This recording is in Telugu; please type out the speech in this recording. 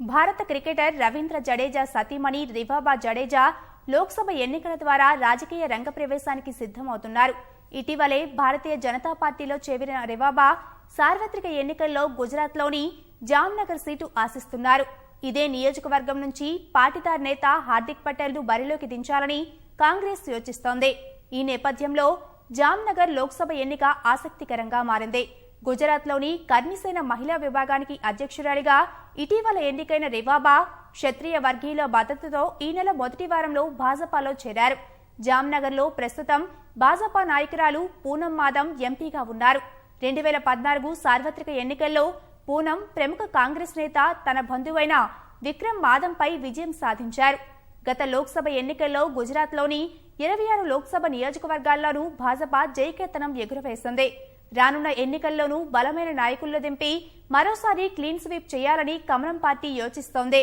భారత క్రికెటర్ రవీంద్ర జడేజా సతీమణి రివాబా జడేజా లోక్సభ ఎన్నికల ద్వారా రాజకీయ రంగ ప్రవేశానికి సిద్ధమవుతున్నారు. ఇటీవలే భారతీయ జనతా పార్టీలో చేరిన రివాబా సార్వత్రిక ఎన్నికల్లో గుజరాత్లోని జామ్నగర్ సీటు ఆశిస్తున్నారు. ఇదే నియోజకవర్గం నుంచి పాటిదార్ నేత హార్దిక్ పటేల్ను బరిలోకి దించాలని కాంగ్రెస్ యోచిస్తోంది. ఈ నేపథ్యంలో జామ్నగర్ లోక్సభ ఎన్నిక ఆసక్తికరంగా మారింది. గుజరాత్లోని కర్మిసేన మహిళా విభాగానికి అధ్యక్షురాలిగా ఇటీవల ఎన్నికైన రివాబా క్షత్రియ వర్గీయుల మద్దతుతో ఈ నెల మొదటి వారంలో భాజపాలో చేరారు. జామ్నగర్లో ప్రస్తుతం భాజపా నాయకురాలు పూనం మాదం ఎంపీగా ఉన్నారు. 2014 సార్వత్రిక ఎన్నికల్లో పూనం ప్రముఖ కాంగ్రెస్ నేత తన బంధువైన విక్రమ్ మాదంపై విజయం సాధించారు. గత లోక్సభ ఎన్నికల్లో గుజరాత్లోని 26 లోక్సభ నియోజకవర్గాల్లోనూ భాజపా జయకేతనం ఎగురవేసింది. రానున్న ఎన్నికల్లోనూ బలమైన నాయకుల్లో దింపి మరోసారి క్లీన్ స్వీప్ చేయాలని కమలం పార్టీ యోచిస్తోంది.